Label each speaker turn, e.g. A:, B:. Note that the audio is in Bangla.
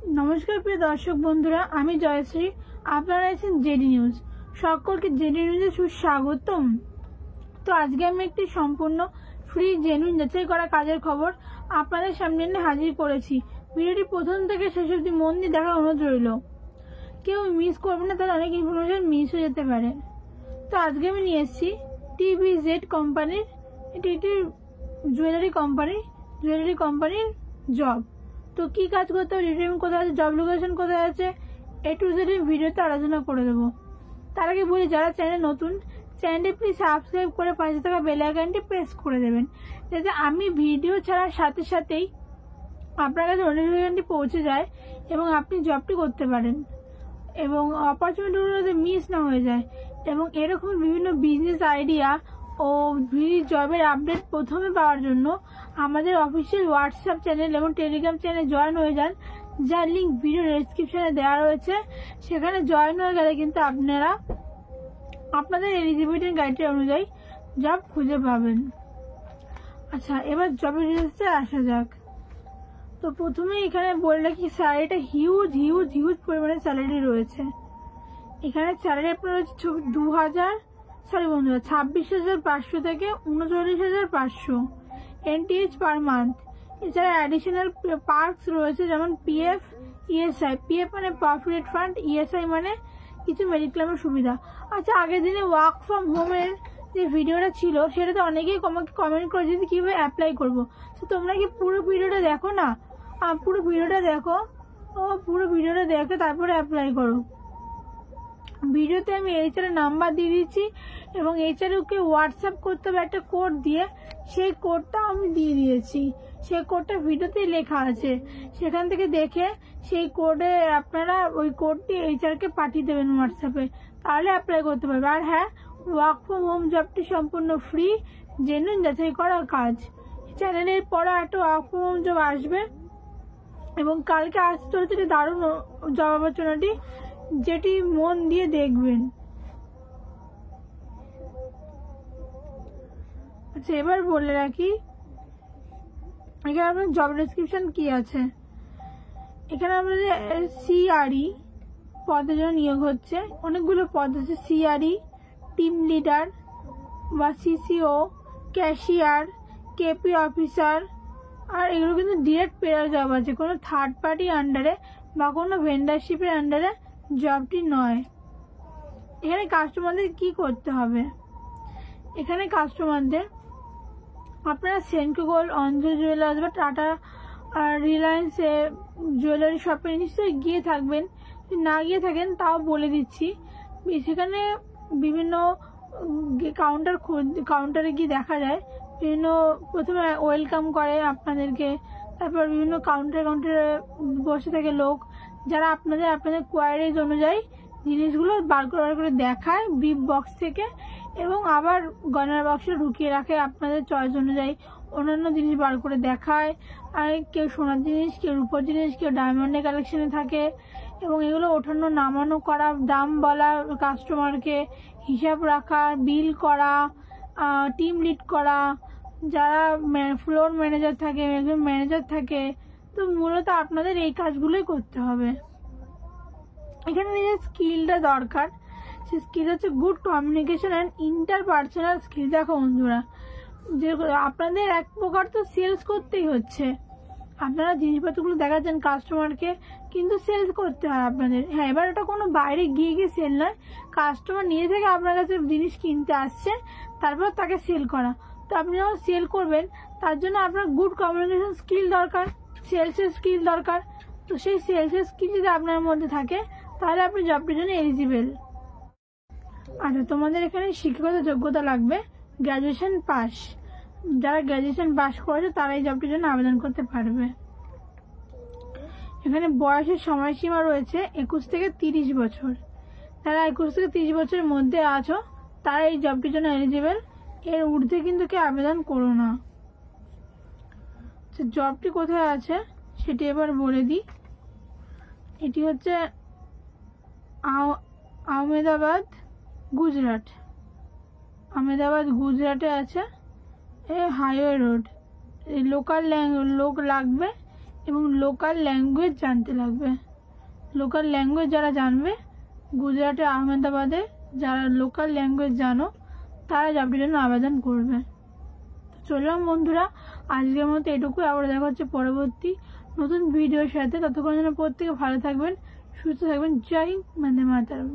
A: नमस्कार प्रिय दर्शक बंधुरा आमी जयश्री आपनारा आছেন जेडी নিউজ সকলকে जेडी নিউজে সুস্বাগতম। তো আজকে আমি একটি সম্পূর্ণ ফ্রি জেনুইন যাচাই করা কাজের খবর আপনাদের সামনে এনে হাজির করেছি। ভিডিওটি প্রথম থেকে শেষ অবধি মন দিয়ে দেখার অনুরোধ রইল। কেউ মিস করবে না, তাহলে অনেক ইনফরমেশন মিস হয়ে যেতে পারে। তো আজকে আমি নিয়ে এসেছি টিবিজেড কোম্পানির, এটি একটি জুয়েলারি কোম্পানির জব। তো কি কাজ করতে হবে, ডিটেইল কোথায় আছে, জব লোকেশন কোথায় আছে, এ টু জেড ভিডিওতে আলোচনা করে দেবো। তার আগে বলি, যারা চ্যানেল নতুন, চ্যানেলটি প্লিজ সাবস্ক্রাইব করে পাশে থাকা বেল আইকনটি প্রেস করে দেবেন, যাতে আমি ভিডিও ছাড়ার সাথে সাথেই আপনার কাছে নোটিফিকেশনটি পৌঁছে যায় এবং আপনি জবটি করতে পারেন এবং অপরচুনিটিগুলো যাতে মিস না হয়ে যায়। এবং এরকম বিভিন্ন বিজনেস আইডিয়া ও জবের আপডেট প্রথমে পাওয়ার জন্য আমাদের অফিসিয়াল হোয়াটসঅ্যাপ চ্যানেল এবং টেলিগ্রাম চ্যানেলে জয়েন হয়ে যান, যার লিঙ্ক ভিডিও ডেসক্রিপশনে দেওয়া রয়েছে। সেখানে জয়েন হয়ে গেলে কিন্তু আপনারা আপনাদের এলিজিবিলিটি ক্রাইটেরিয়া অনুযায়ী জব খুঁজে পাবেন। আচ্ছা, এবার জবের ডিটেলসে আসা যাক। তো প্রথমে এখানে বলে রাখি, স্যালারিটা হিউজ পরিমাণে স্যালারি রয়েছে। এখানে স্যালারি আপনার রয়েছে 26,500 থেকে 39,500 NTH পার মান্থ। এছাড়া অ্যাডিশনাল পার্কস রয়েছে, যেমন পিএফ, ইএসআই। পিএফ মানে প্রভিডেন্ট ফান্ড, ইএসআই মানে কিছু মেডিক্লেমের সুবিধা। আচ্ছা, আগের দিনে ওয়ার্ক ফ্রম হোমের যে ভিডিওটা ছিল, সেটাতে অনেকেই কমেন্ট করেছে যে কীভাবে অ্যাপ্লাই করবো। তো তোমরা কি পুরো ভিডিওটা দেখো না, পুরো ভিডিওটা দেখে তারপরে অ্যাপ্লাই করো। ভিডিওতে আমি এইচআর নাম্বার দিয়ে দিচ্ছি এবং এইচআরকে হোয়াটসঅ্যাপ করতে হবে একটা কোড দিয়ে, সেই কোডটা আমি দিয়ে দিয়েছি। সেই কোডটা ভিডিওতেই লেখা আছে, সেখান থেকে দেখে সেই কোডে আপনারা ওই কোডটি এইচআরকে পাঠিয়ে দেবেন হোয়াটসঅ্যাপে, তাহলে অ্যাপ্লাই করতে পারবে। আর হ্যাঁ, ওয়ার্ক ফ্রম হোম জবটি সম্পূর্ণ ফ্রি, জেনুইন যাচাই করা কাজ। চ্যানেলের পরে একটা ওয়ার্ক ফ্রম হোম জব আসবে এবং কালকে আসতে চলেছে দারুণ জব অপরচুনিটি, যেটি মন দিয়ে দেখবেন। আচ্ছা, এবার বলে রাখি এখানে আপনার জব ডেসক্রিপশন কি আছে। এখানে আপনাদের সিআরই পদের জন্য নিয়োগ হচ্ছে, অনেকগুলো পদ আছে। সিআরই, টিম লিডার বা সিসিও, ক্যাশিয়ার, কেপি অফিসার। আর এগুলো কিন্তু ডিরেক্ট পেয়ার জব আছে, কোনো থার্ড পার্টি আন্ডারে বা কোনো ভেন্ডারশিপের আন্ডারে জবটি নয়। এখানে কাস্টমারদের কি করতে হবে, এখানে কাস্টমারদের আপনারা সেনকো গোল্ড, অঞ্জলি জুয়েলার্স বা টাটা আর রিলায়েন্সে জুয়েলারি শপে নিশ্চয়ই গিয়ে থাকবেন। না গিয়ে থাকেন তাও বলে দিচ্ছি, সেখানে বিভিন্ন কাউন্টারে গিয়ে দেখা যায় বিভিন্ন, প্রথমে ওয়েলকাম করে আপনাদেরকে, তারপর বিভিন্ন কাউন্টারে বসে থাকে লোক, যারা আপনাদের কোয়ারিজ অনুযায়ী জিনিসগুলো বার করে দেখায় ব্রিফ বক্স থেকে, এবং আবার গয়নার বক্সে ঢুকিয়ে রাখে আপনাদের চয়েস অনুযায়ী। অন্যান্য জিনিস বার করে দেখায়, আর কেউ সোনার জিনিস, কেউ রূপোর জিনিস, কেউ ডায়মন্ডের কালেকশনে থাকে। এবং এগুলো ওঠানো নামানো করা, দাম বলা কাস্টমারকে, হিসাব রাখা, বিল করা, টিম লিড করা, যারা ফ্লোর ম্যানেজার থাকে, একজন ম্যানেজার থাকে। তো মূলত আপনাদের এই কাজগুলোই করতে হবে। এখানে যে স্কিলটা দরকার, সেই স্কিল হচ্ছে good communication and interpersonal skill. দেখো বন্ধুরা, যে আপনাদের এক প্রকার তো সেলস করতেই হচ্ছে, আপনারা জিনিসপত্রগুলো দেখাচ্ছেন কাস্টমারকে, কিন্তু সেলস করতে হয় আপনাদের। হ্যাঁ, এবার ওটা কোনো বাইরে গিয়ে সেল নয়, কাস্টমার নিজে থেকে আপনার কাছে জিনিস কিনতে আসছে, তারপর তাকে সেল করা। তো আপনি যখন সেল করবেন, তার জন্য আপনার গুড কমিউনিকেশন স্কিল দরকার, সেলসের স্কিল দরকার। তো সেই সেলসের স্কিল যদি আপনার মধ্যে থাকে, তাহলে আপনি জবটির জন্য এলিজিবল। আচ্ছা, তোমাদের এখানে শিক্ষাগত যোগ্যতা লাগবে গ্র্যাজুয়েশন পাস। যারা গ্র্যাজুয়েশন পাস করেছে তারা এই জবটির জন্য আবেদন করতে পারবে। এখানে বয়সের সময়সীমা রয়েছে 21 থেকে 30 বছর। যারা 21 থেকে 30 বছরের মধ্যে আছো, তারা এই জবটির জন্য এলিজিবল। এর ঊর্ধ্বে কিন্তু কেউ আবেদন করো না। জবটি কোথায় আছে সেটি এবার বলে দিই। এটি হচ্ছে আহমেদাবাদ, গুজরাটে আছে। হাইওয়ে রোড, লোকাল লোক লাগবে এবং লোকাল ল্যাঙ্গুয়েজ জানতে লাগবে। লোকাল ল্যাঙ্গুয়েজ যারা জানবে, গুজরাটে আহমেদাবাদে যারা লোকাল ল্যাঙ্গুয়েজ জানো তারা জবটির জন্য আবেদন করবে। তো চললাম বন্ধুরা, আজকের মতো এটুকু। আবার দেখা হচ্ছে পরবর্তী নতুন ভিডিওর সাথে। ততক্ষণ যেন প্রত্যেকে ভালো থাকবেন, সুস্থ থাকবেন। জয় হিন্দ, বন্দে মাতরম।